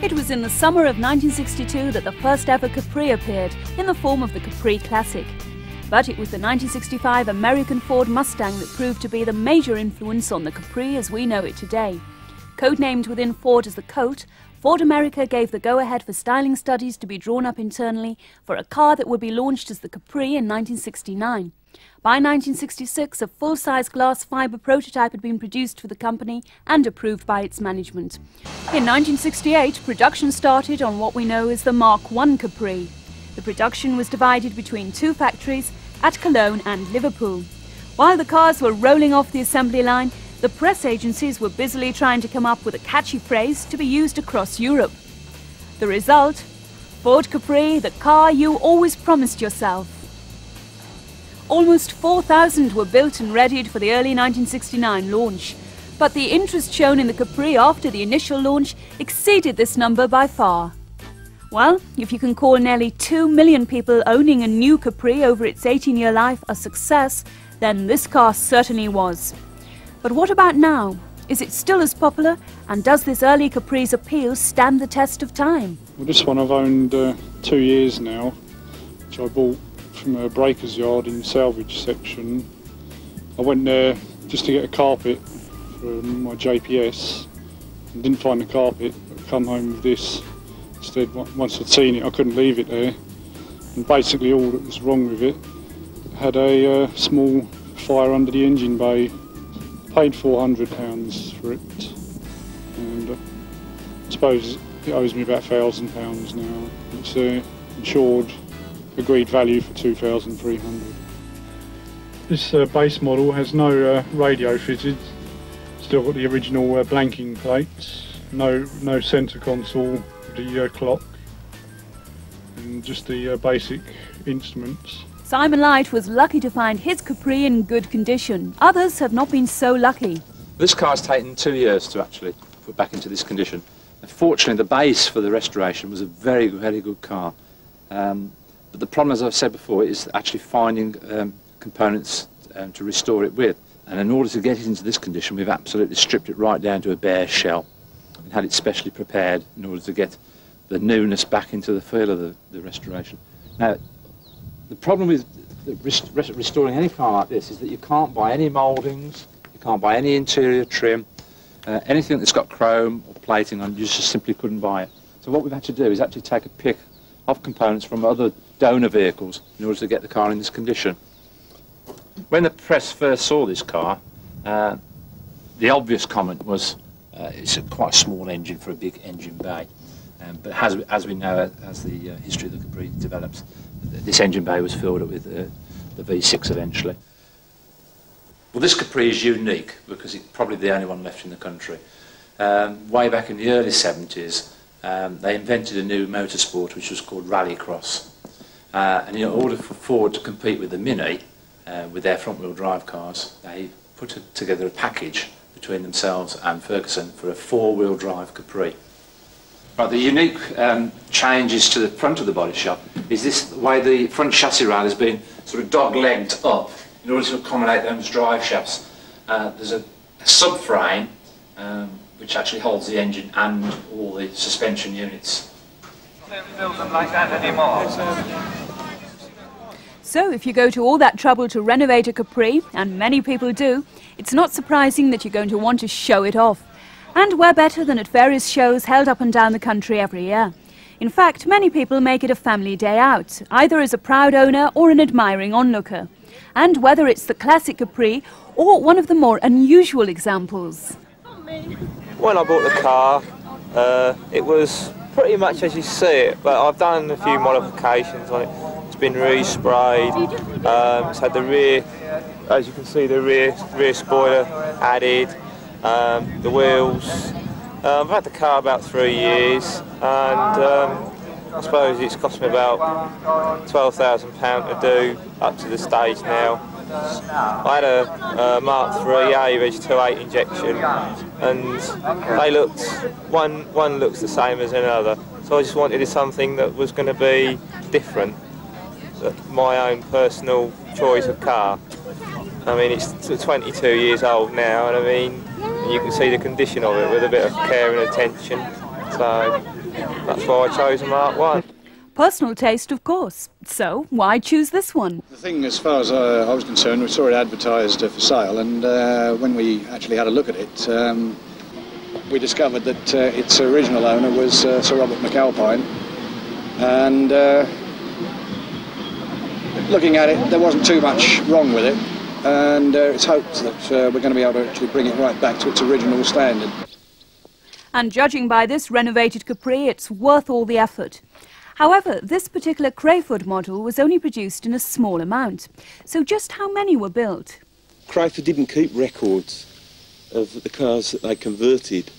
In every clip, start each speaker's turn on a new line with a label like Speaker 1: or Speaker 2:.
Speaker 1: It was in the summer of 1962 that the first ever Capri appeared, in the form of the Capri Classic. But it was the 1965 American Ford Mustang that proved to be the major influence on the Capri as we know it today. Codenamed within Ford as the Colt, Ford America gave the go-ahead for styling studies to be drawn up internally for a car that would be launched as the Capri in 1969. By 1966, a full-size glass fibre prototype had been produced for the company and approved by its management. In 1968, production started on what we know as the Mark I Capri. The production was divided between two factories at Cologne and Liverpool. While the cars were rolling off the assembly line, the press agencies were busily trying to come up with a catchy phrase to be used across Europe. The result? Ford Capri, the car you always promised yourself. Almost 4,000 were built and readied for the early 1969 launch. But the interest shown in the Capri after the initial launch exceeded this number by far. Well, if you can call nearly 2 million people owning a new Capri over its 18-year life a success, then this car certainly was. But what about now? Is it still as popular? And does this early Capri's appeal stand the test of time?
Speaker 2: Well, this one I've owned 2 years now, which I bought from a breaker's yard in the salvage section. I went there just to get a carpet for my JPS and didn't find the carpet, but come home with this. Instead, once I'd seen it, I couldn't leave it there. And basically all that was wrong with it had a small fire under the engine bay. Paid £400 for it, and I suppose it owes me about £1,000 now. It's insured, agreed value for $2,300. This base model has no radio fitted. Still got the original blanking plates. No centre console, the clock, and just the basic instruments.
Speaker 1: Simon Light was lucky to find his Capri in good condition. Others have not been so lucky.
Speaker 3: This car's taken 2 years to actually put back into this condition. Fortunately, the base for the restoration was a very, very good car. But the problem, as I've said before, is actually finding components to restore it with. And in order to get it into this condition, we've absolutely stripped it right down to a bare shell and had it specially prepared in order to get the newness back into the feel of the restoration. Now, the problem with restoring any car like this is that you can't buy any mouldings, you can't buy any interior trim, anything that's got chrome or plating on, you just simply couldn't buy it. So what we've had to do is actually take a pick of components from other donor vehicles in order to get the car in this condition. When the press first saw this car, the obvious comment was it's quite a small engine for a big engine bay. But as we know, as the history of the Capri develops, this engine bay was filled up with the V6 eventually. Well, this Capri is unique because it's probably the only one left in the country. Way back in the early 70s, they invented a new motorsport which was called rallycross. And in order for Ford to compete with the Mini, with their front-wheel drive cars, they put together a package between themselves and Ferguson for a four-wheel drive Capri. Right, the unique changes to the front of the body shop is this way the front chassis rail has been sort of dog-legged up in order to accommodate those drive shafts. There's a subframe which actually holds the engine and all the suspension units.
Speaker 4: Don't build them like that anymore.
Speaker 1: So if you go to all that trouble to renovate a Capri, and many people do, it's not surprising that you're going to want to show it off. And where better than at various shows held up and down the country every year. In fact, many people make it a family day out, either as a proud owner or an admiring onlooker. And whether it's the classic Capri or one of the more unusual examples.
Speaker 5: When I bought the car, it was pretty much as you see it, but I've done a few modifications on it. It's been re-sprayed, it's had the rear, as you can see, the rear spoiler added. The wheels. I've had the car about 3 years, and I suppose it's cost me about £12,000 to do up to the stage now. I had a Mark III A-Reg 2.8 injection, and they looked, one looks the same as another, so I just wanted something that was going to be different, my own personal choice of car. I mean, it's 22 years old now, and I mean, you can see the condition of it with a bit of care and attention. So That's why I chose a Mark 1.
Speaker 1: Personal taste, of course. So, why choose this one?
Speaker 6: The thing, as far as I was concerned, we saw it advertised for sale, and when we actually had a look at it, we discovered that its original owner was Sir Robert McAlpine, and looking at it, there wasn't too much wrong with it, and it's hoped that we're going to be able to actually bring it right back to its original standard.
Speaker 1: And judging by this renovated Capri, it's worth all the effort. However, this particular Crayford model was only produced in a small amount. So just how many were built?
Speaker 7: Crayford didn't keep records of the cars that they converted,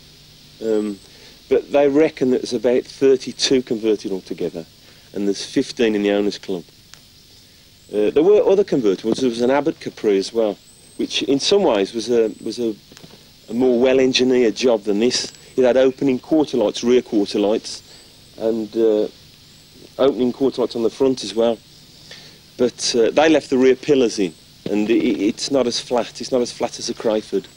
Speaker 7: but they reckon that there's about 32 converted altogether, and there's 15 in the owners' club. There were other convertibles. There was an Abbott Capri as well, which in some ways was a more well-engineered job than this. It had opening quarter lights, rear quarter lights, and opening quarter lights on the front as well. But they left the rear pillars in, and it's not as flat. It's not as flat as a Crayford.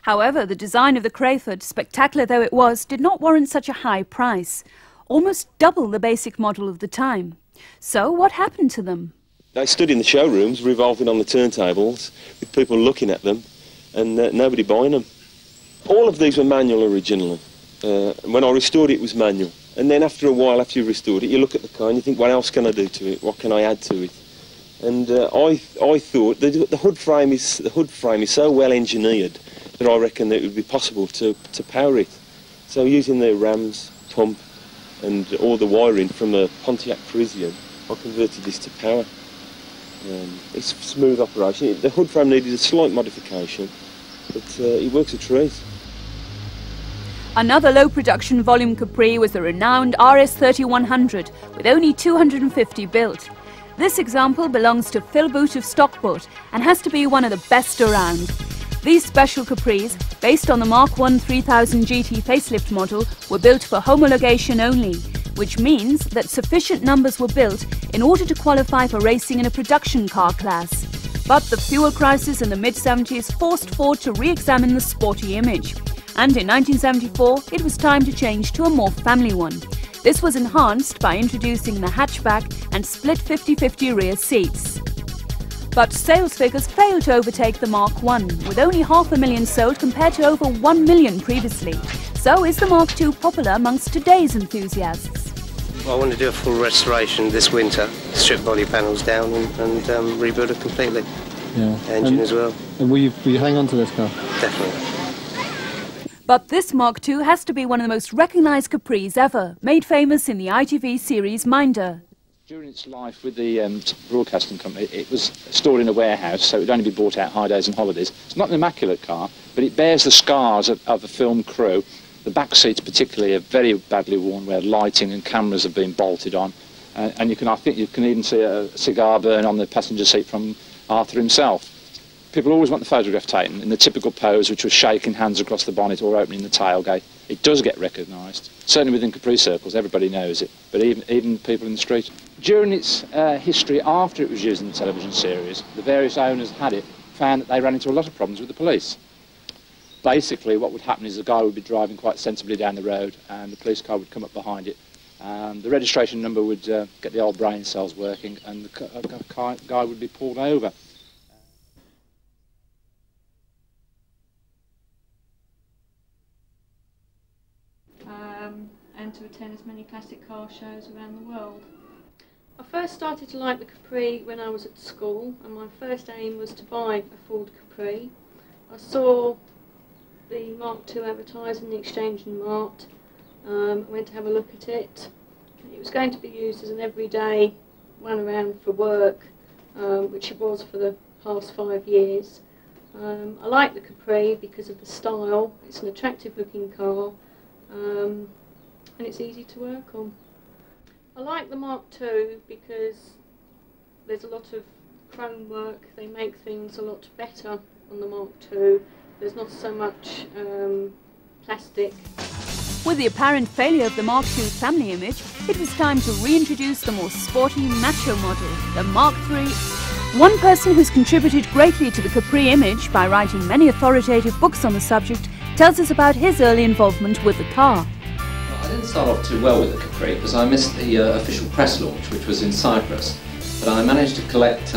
Speaker 1: However, the design of the Crayford, spectacular though it was, did not warrant such a high price. Almost double the basic model of the time. So what happened to them?
Speaker 7: They stood in the showrooms, revolving on the turntables, with people looking at them, and nobody buying them. All of these were manual originally. When I restored it, it was manual. And then after a while, after you restored it, you look at the car and you think, what else can I do to it? What can I add to it? And I thought the hood frame is so well engineered that I reckon that it would be possible to power it. So using the rams, pump, and all the wiring from a Pontiac Parisian, I converted this to power. It's a smooth operation. The hood frame needed a slight modification, but it works a treat.
Speaker 1: Another low production volume Capri was the renowned RS3100, with only 250 built. This example belongs to Phil Boot of Stockport and has to be one of the best around. These special Capris, based on the Mark I 3000 GT facelift model, were built for homologation only, which means that sufficient numbers were built in order to qualify for racing in a production car class. But the fuel crisis in the mid-70s forced Ford to re-examine the sporty image. And in 1974, it was time to change to a more family one. This was enhanced by introducing the hatchback and split 50-50 rear seats. But sales figures failed to overtake the Mark I, with only 500,000 sold compared to over 1 million previously. So is the Mark II popular amongst today's enthusiasts?
Speaker 8: Well, I want to do a full restoration this winter, strip body panels down and rebuild it completely.
Speaker 9: Yeah.
Speaker 8: Engine as well.
Speaker 9: And will you hang on to this car?
Speaker 8: Definitely.
Speaker 1: But this Mark II has to be one of the most recognised Capris ever, made famous in the ITV series Minder.
Speaker 3: During its life with the broadcasting company, it was stored in a warehouse, so it would only be bought out high days and holidays. It's not an immaculate car, but it bears the scars of a film crew. The back seats particularly are very badly worn, where lighting and cameras have been bolted on. And I think you can even see a cigar burn on the passenger seat from Arthur himself. People always want the photograph taken in the typical pose, which was shaking hands across the bonnet or opening the tailgate. It does get recognised. Certainly within Capri circles, everybody knows it, but even people in the street. During its history after it was used in the television series, the various owners had it, found that they ran into a lot of problems with the police. Basically, what would happen is the guy would be driving quite sensibly down the road and the police car would come up behind it. The registration number would get the old brain cells working and the guy would be pulled over.
Speaker 10: And to attend as many classic car shows around the world. I first started to like the Capri when I was at school, and my first aim was to buy a Ford Capri. I saw the Mark II advertised in the Exchange and Mart. I went to have a look at it. It was going to be used as an everyday run around for work, which it was for the past 5 years. I like the Capri because of the style. It's an attractive looking car. And it's easy to work on. I like the Mark II because there's a lot of chrome work. They make things a lot better on the Mark II. There's not so much plastic.
Speaker 1: With the apparent failure of the Mark II family image, it was time to reintroduce the more sporty, macho model, the Mark III. One person who's contributed greatly to the Capri image by writing many authoritative books on the subject tells us about his early involvement with the car.
Speaker 11: I
Speaker 3: I didn't start off too well with the Capri because I missed the official press launch, which was in Cyprus. But I managed to collect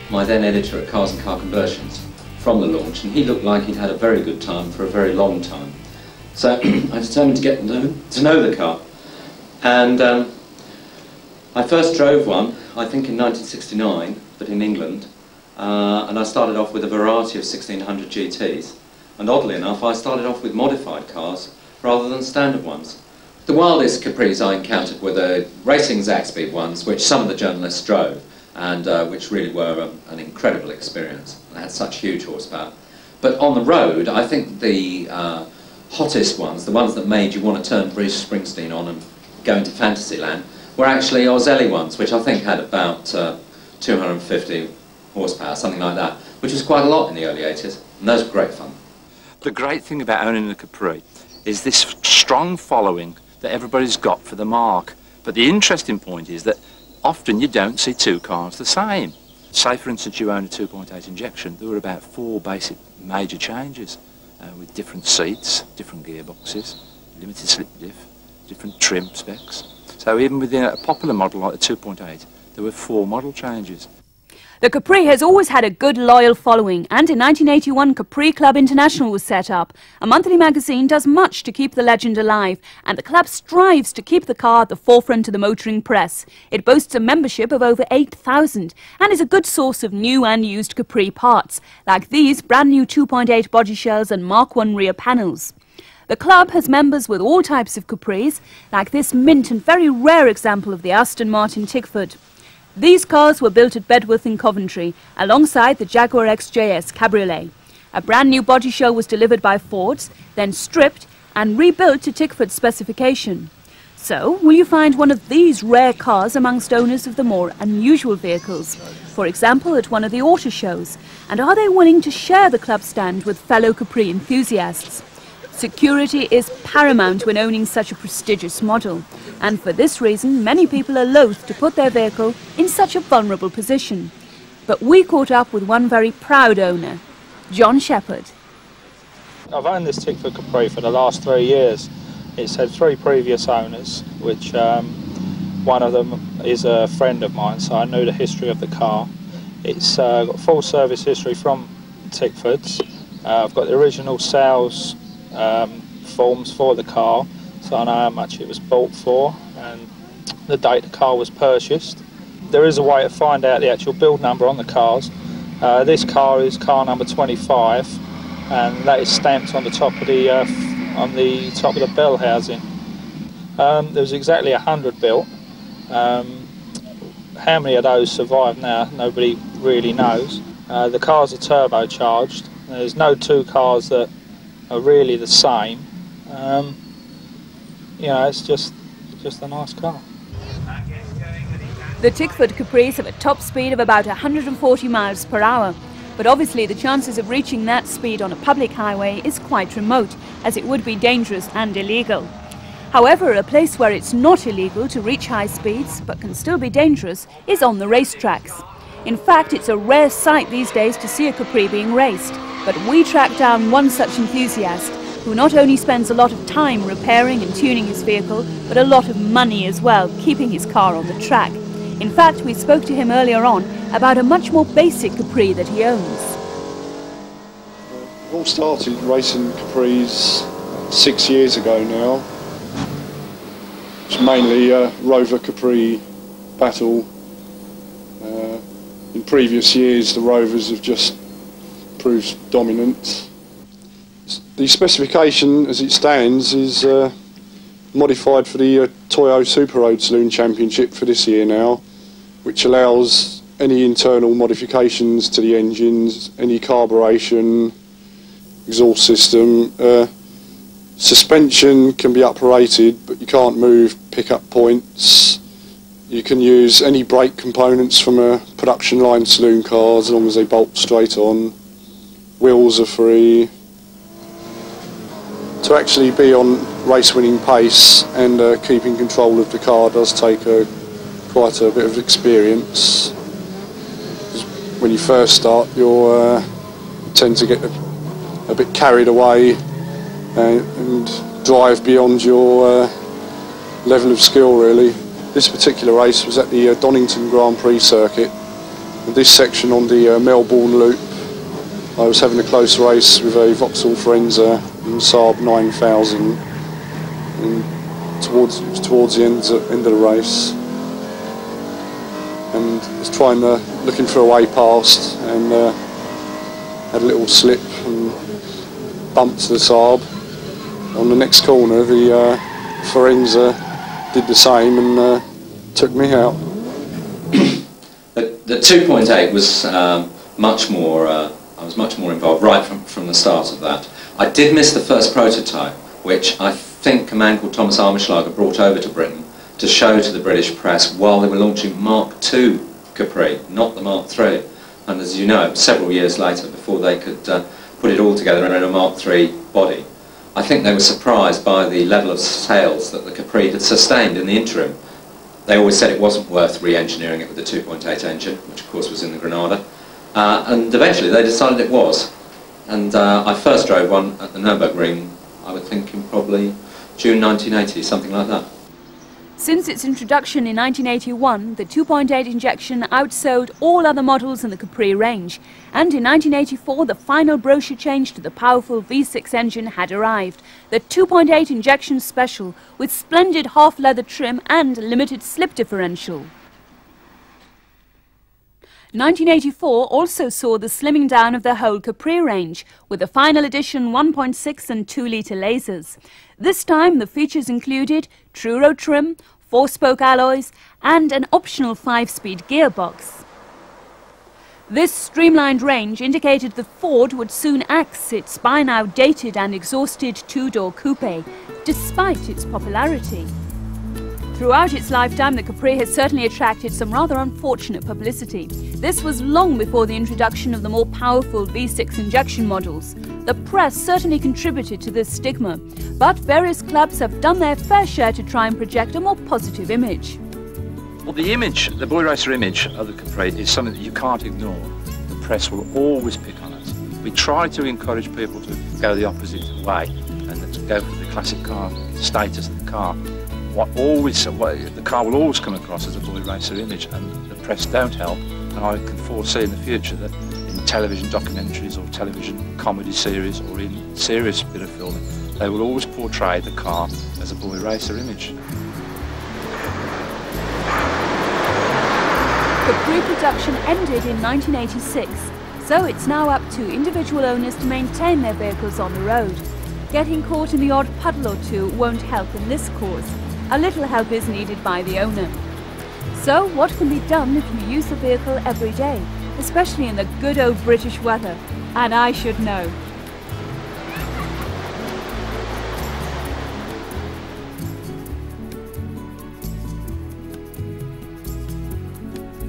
Speaker 3: my then editor at Cars and Car Conversions from the launch, and he looked like he'd had a very good time for a very long time. So I determined to get to know the car. And I first drove one, I think in 1969, but in England. And I started off with a variety of 1600 GTs. And oddly enough, I started off with modified cars rather than standard ones. The wildest Capris I encountered were the racing Zaxby ones, which some of the journalists drove, and which really were an incredible experience. They had such huge horsepower. But on the road, I think the hottest ones, the ones that made you want to turn Bruce Springsteen on and go into Fantasyland, were actually Ozelli ones, which I think had about 250 horsepower, something like that, which was quite a lot in the early 80s, and those were great fun. The great thing about owning a Capri is this strong following that everybody's got for the marque. But the interesting point is that often you don't see two cars the same. Say, for instance, you own a 2.8 injection, there were about 4 basic major changes with different seats, different gearboxes, limited slip diff, different trim specs. So even within a popular model like the 2.8, there were 4 model changes.
Speaker 1: The Capri has always had a good loyal following, and in 1981 Capri Club International was set up. A monthly magazine does much to keep the legend alive, and the club strives to keep the car at the forefront of the motoring press. It boasts a membership of over 8,000 and is a good source of new and used Capri parts, like these brand new 2.8 body shells and Mark I rear panels. The club has members with all types of Capris, like this mint and very rare example of the Aston Martin Tickford. These cars were built at Bedworth in Coventry, alongside the Jaguar XJS Cabriolet. A brand new body shell was delivered by Ford's, then stripped and rebuilt to Tickford's specification. So, will you find one of these rare cars amongst owners of the more unusual vehicles? For example, at one of the auto shows? And are they willing to share the club stand with fellow Capri enthusiasts? Security is paramount when owning such a prestigious model, and for this reason many people are loath to put their vehicle in such a vulnerable position. But we caught up with one very proud owner, John Shepard.
Speaker 11: I've owned this Tickford Capri for the last 3 years. It's had 3 previous owners, which one of them is a friend of mine, so I knew the history of the car. It's got full service history from Tickford's. I've got the original sales forms for the car, so I know how much it was bought for and the date the car was purchased. There is a way to find out the actual build number on the cars. This car is car number 25, and that is stamped on the top of the bell housing. There was exactly 100 built. How many of those survive now, nobody really knows. The cars are turbocharged. There's no 2 cars that are really the same. You know, it's just a nice car.
Speaker 1: The Tickford Capris have a top speed of about 140 miles per hour, but obviously the chances of reaching that speed on a public highway is quite remote, as it would be dangerous and illegal. However, a place where it's not illegal to reach high speeds, but can still be dangerous, is on the racetracks. In fact, it's a rare sight these days to see a Capri being raced, but we tracked down one such enthusiast, who not only spends a lot of time repairing and tuning his vehicle, but a lot of money as well, keeping his car on the track. In fact, we spoke to him earlier on about a much more basic Capri that he owns.
Speaker 2: I all started racing Capris 6 years ago now. It's mainly Rover Capri battle. In previous years the Rovers have just proved dominant. The specification as it stands is modified for the Toyo Super Road Saloon Championship for this year now, which allows any internal modifications to the engines, any carburation, exhaust system. Suspension can be uprated, but you can't move pickup points. You can use any brake components from a production line saloon car as long as they bolt straight on. Wheels are free. To actually be on race-winning pace and keeping control of the car does take quite a bit of experience. When you first start, you tend to get a bit carried away and drive beyond your level of skill really. This particular race was at the Donington Grand Prix circuit, and this section on the Melbourne Loop I was having a close race with a Vauxhall Forenza and Saab 9000, and towards the end of the race, and was looking for a way past, and had a little slip and bumped the Saab. On the next corner the Forenza did the same and took me out.
Speaker 3: The 2.8 was much more. I was much more involved right from the start of that. I did miss the first prototype, which I think a man called Thomas Armischlager brought over to Britain to show to the British press while they were launching Mark II Capri, not the Mark III. And as you know, several years later, before they could put it all together in a Mark III body, I think they were surprised by the level of sales that the Capri had sustained in the interim. They always said it wasn't worth re-engineering it with the 2.8 engine, which of course was in the Granada. And eventually they decided it was. And I first drove one at the Nürburgring, I would think in probably June 1980, something like that.
Speaker 1: Since its introduction in 1981, the 2.8 injection outsold all other models in the Capri range, and in 1984 the final brochure change to the powerful V6 engine had arrived, the 2.8 injection special with splendid half-leather trim and limited slip differential. 1984 also saw the slimming down of the whole Capri range, with the final edition 1.6 and 2-litre lasers. This time the features included Truro trim, 4-spoke alloys and an optional 5-speed gearbox. This streamlined range indicated that Ford would soon axe its by now dated and exhausted 2-door coupe, despite its popularity. Throughout its lifetime, the Capri has certainly attracted some rather unfortunate publicity. This was long before the introduction of the more powerful V6 injection models. The press certainly contributed to this stigma, but various clubs have done their fair share to try and project a more positive image.
Speaker 3: Well, the image, the boy racer image of the Capri is something that you can't ignore. The press will always pick on it. We try to encourage people to go the opposite way and to go for the classic car status of the car. The car will always come across as a boy racer image, and the press don't help. And I can foresee in the future that in television documentaries or television comedy series or in serious bit of filming, they will always portray the car as a boy racer image.
Speaker 1: Capri production ended in 1986, so it's now up to individual owners to maintain their vehicles on the road. Getting caught in the odd puddle or two won't help in this cause. A little help is needed by the owner. So what can be done if you use the vehicle every day, especially in the good old British weather? And I should know.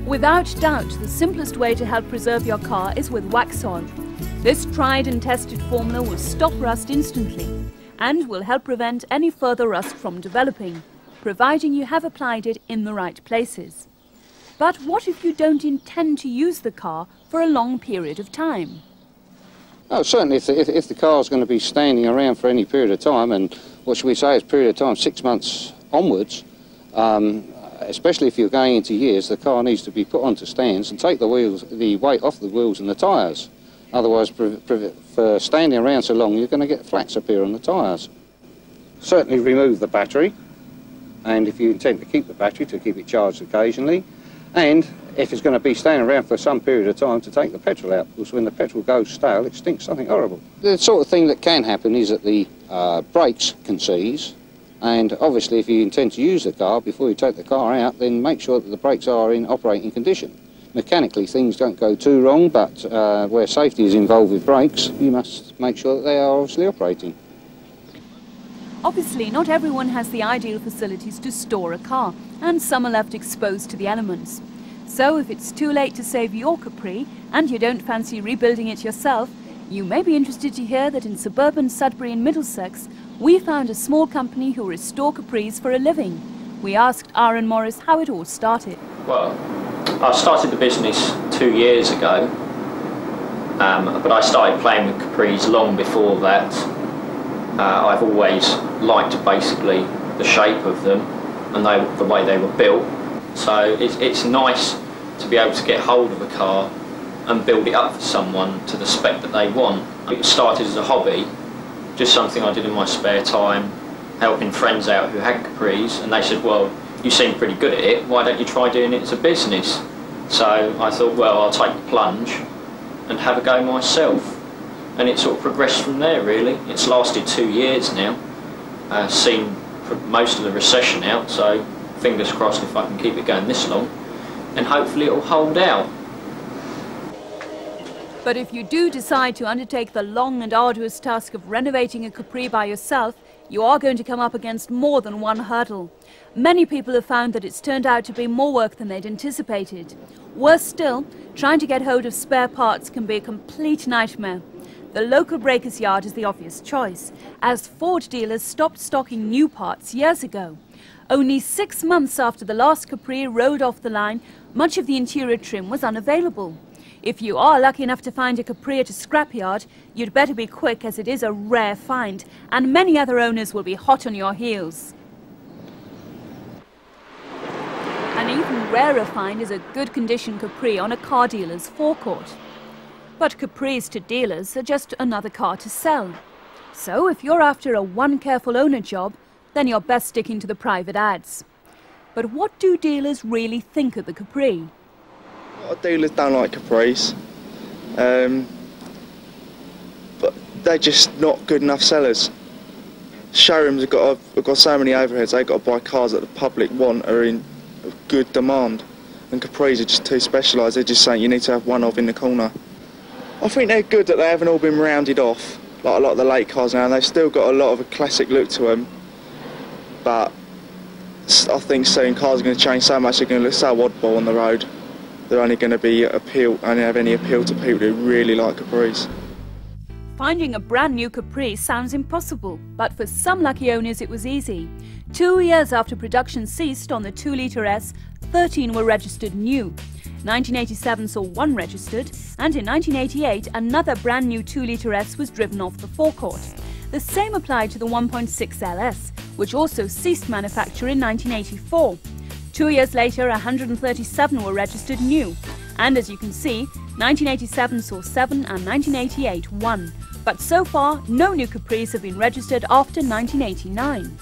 Speaker 1: Without doubt, the simplest way to help preserve your car is with wax oil. This tried and tested formula will stop rust instantly and will help prevent any further rust from developing, providing you have applied it in the right places. But what if you don't intend to use the car for a long period of time?
Speaker 12: Oh, certainly if the car is going to be standing around for any period of time, and what should we say is period of time, 6 months onwards, especially if you're going into years, the car needs to be put onto stands and take the weight off the wheels and the tyres. Otherwise, for standing around so long, you're going to get flats appear on the tyres. Certainly remove the battery, and if you intend to keep the battery, to keep it charged occasionally, and if it's going to be standing around for some period of time, to take the petrol out, because when the petrol goes stale, it stinks something horrible. The sort of thing that can happen is that the brakes can seize, and obviously if you intend to use the car, before you take the car out, then make sure that the brakes are in operating condition. Mechanically, things don't go too wrong, but where safety is involved with brakes, you must make sure that they are obviously operating.
Speaker 1: Obviously, not everyone has the ideal facilities to store a car, and some are left exposed to the elements. So if it's too late to save your Capri, and you don't fancy rebuilding it yourself, you may be interested to hear that in suburban Sudbury in Middlesex, we found a small company who restore Capris for a living. We asked Aaron Morris how it all started.
Speaker 13: Well, I started the business 2 years ago, but I started playing with Capris long before that. I've always liked basically the shape of them, and the way they were built. So it's nice to be able to get hold of a car and build it up for someone to the spec that they want. It started as a hobby, just something I did in my spare time, helping friends out who had Capris, and they said, well, you seem pretty good at it, why don't you try doing it as a business? So I thought, well, I'll take the plunge and have a go myself. And it sort of progressed from there, really. It's lasted 2 years now, seen most of the recession out, so fingers crossed if I can keep it going this long, and hopefully it'll hold out.
Speaker 1: But if you do decide to undertake the long and arduous task of renovating a Capri by yourself, you are going to come up against more than one hurdle. Many people have found that it's turned out to be more work than they'd anticipated. Worse still, trying to get hold of spare parts can be a complete nightmare. The local breakers yard is the obvious choice, as Ford dealers stopped stocking new parts years ago. Only 6 months after the last Capri rolled off the line, much of the interior trim was unavailable. If you are lucky enough to find a Capri at a scrapyard, you'd better be quick, as it is a rare find, and many other owners will be hot on your heels. An even rarer find is a good condition Capri on a car dealer's forecourt. But Capris to dealers are just another car to sell. So if you're after a one careful owner job, then you're best sticking to the private ads. But what do dealers really think of the Capri?
Speaker 14: A lot of dealers don't like Capris, but they're just not good enough sellers. Showrooms have got so many overheads, they've got to buy cars that the public want are in good demand, and Capris are just too specialised. They're just saying you need to have one of in the corner. I think they're good that they haven't all been rounded off like a lot of the late cars now, and they've still got a lot of a classic look to them, but I think soon cars are going to change so much, they're going to look so oddball on the road. They're only going to be only have any appeal to people who really like Capris.
Speaker 1: Finding a brand new Capri sounds impossible, but for some lucky owners it was easy. 2 years after production ceased on the 2-litre S, 13 were registered new. 1987 saw 1 registered, and in 1988 another brand new 2-litre S was driven off the forecourt. The same applied to the 1.6 LS, which also ceased manufacture in 1984. 2 years later, 137 were registered new, and as you can see, 1987 saw 7 and 1988 1. But so far, no new Capris have been registered after 1989.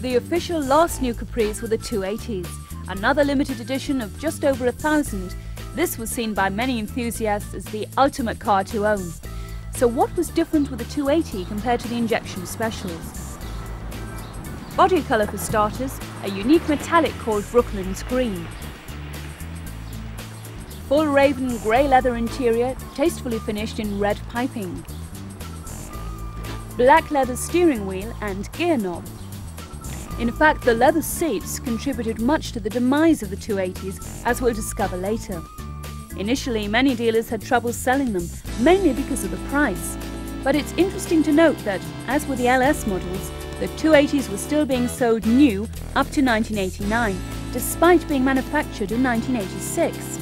Speaker 1: The official last new Capris were the 280s, another limited edition of just over 1,000. This was seen by many enthusiasts as the ultimate car to own. So what was different with the 280 compared to the injection specials? Body colour for starters, a unique metallic called Brooklyn's Green. Full raven grey leather interior, tastefully finished in red piping. Black leather steering wheel and gear knob. In fact, the leather seats contributed much to the demise of the 280s, as we'll discover later. Initially, many dealers had trouble selling them, mainly because of the price. But it's interesting to note that, as with the LS models, the 280s were still being sold new up to 1989, despite being manufactured in 1986.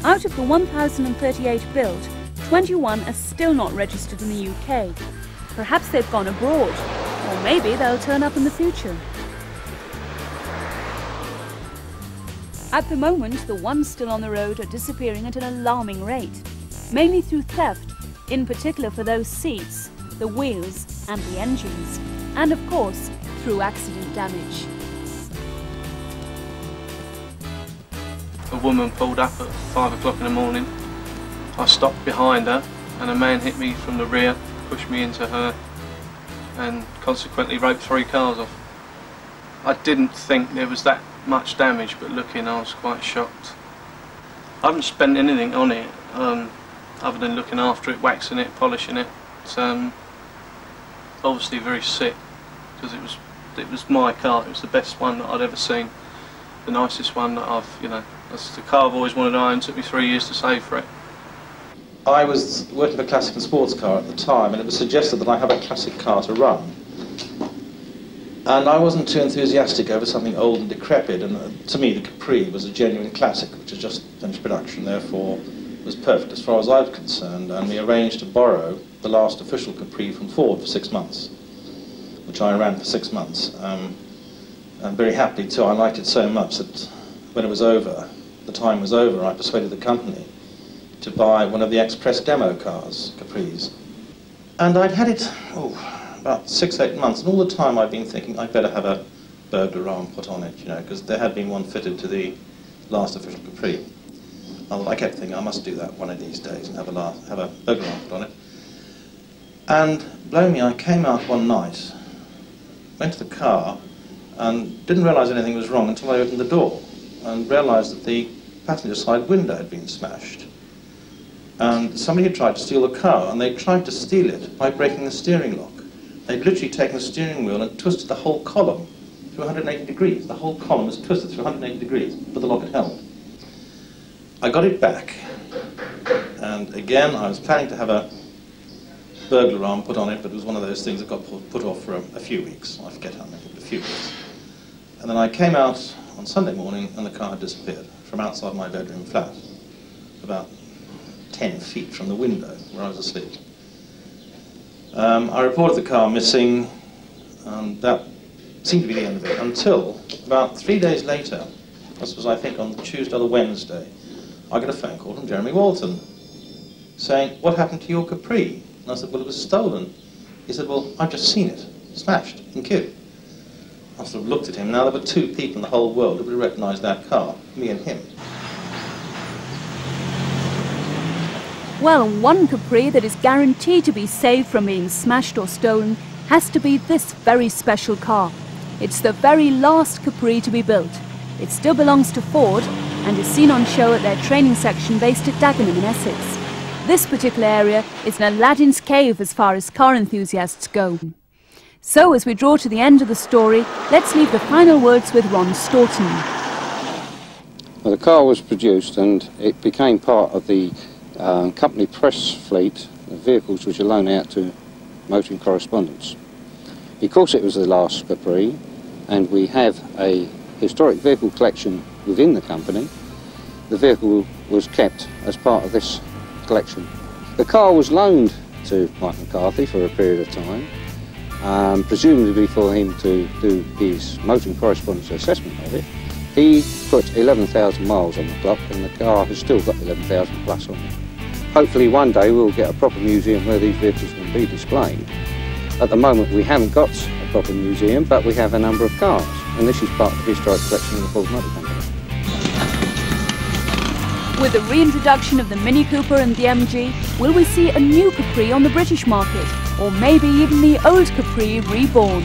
Speaker 1: Out of the 1,038 built, 21 are still not registered in the UK. Perhaps they've gone abroad, or maybe they'll turn up in the future. At the moment, the ones still on the road are disappearing at an alarming rate, mainly through theft, in particular for those seats, the wheels and the engines, and of course, through accident damage.
Speaker 15: A woman pulled up at 5 o'clock in the morning. I stopped behind her and a man hit me from the rear, pushed me into her and consequently roped 3 cars off. I didn't think there was that much damage, but looking I was quite shocked. I haven't spent anything on it other than looking after it, waxing it, polishing it. It's obviously very sick because it was my car. It was the best one that I'd ever seen, the nicest one that that's the car I've always wanted to own. It took me 3 years to save for it.
Speaker 16: I was working for Classic and Sports Car at the time, and it was suggested that I have a classic car to run. And I wasn't too enthusiastic over something old and decrepit, and to me the Capri was a genuine classic, which had just finished production, therefore was perfect as far as I was concerned, and we arranged to borrow the last official Capri from Ford for 6 months, which I ran for 6 months. And very happily too. I liked it so much that when it was over, the time was over, I persuaded the company to buy one of the express demo cars, Capris. And I'd had it, about 6-8 months, and all the time I'd been thinking I'd better have a burglar alarm put on it, you know, because there had been one fitted to the last official Capri. I kept thinking I must do that one of these days and have a burglar alarm put on it. And blow me, I came out one night, went to the car, and didn't realise anything was wrong until I opened the door and realised that the passenger side window had been smashed. And somebody had tried to steal the car, and they tried to steal it by breaking the steering lock. They'd literally taken the steering wheel and twisted the whole column through 180 degrees. The whole column was twisted through 180 degrees, but the lock had held. I got it back, and again I was planning to have a burglar alarm put on it, but it was one of those things that got put off for a few weeks. I forget how many, but a few weeks. And then I came out on Sunday morning, and the car had disappeared from outside my bedroom flat, about 10 feet from the window where I was asleep. I reported the car missing, and that seemed to be the end of it, until about 3 days later, this was I think on the Tuesday or the Wednesday, I got a phone call from Jeremy Walton saying, "What happened to your Capri?" And I said, "Well, it was stolen." He said, "Well, I've just seen it, smashed in Kew." I sort of looked at him. Now there were two people in the whole world who would have recognised that car, me and him.
Speaker 1: Well, one Capri that is guaranteed to be saved from being smashed or stolen has to be this very special car. It's the very last Capri to be built. It still belongs to Ford and is seen on show at their training section based at Dagenham in Essex. This particular area is an Aladdin's cave as far as car enthusiasts go. So as we draw to the end of the story, let's leave the final words with Ron Staunton.
Speaker 12: Well, the car was produced and it became part of the company press fleet of vehicles which are loaned out to motoring correspondents. Because it was the last Capri and we have a historic vehicle collection within the company, the vehicle was kept as part of this collection. The car was loaned to Mike McCarthy for a period of time, presumably for him to do his motoring correspondence assessment of it. He put 11,000 miles on the clock and the car has still got 11,000 plus on it. Hopefully one day we'll get a proper museum where these vehicles can be displayed. At the moment we haven't got a proper museum, but we have a number of cars, and this is part of the historic collection of the Ford Motor Company.
Speaker 1: With the reintroduction of the Mini Cooper and the MG, will we see a new Capri on the British market, or maybe even the old Capri reborn?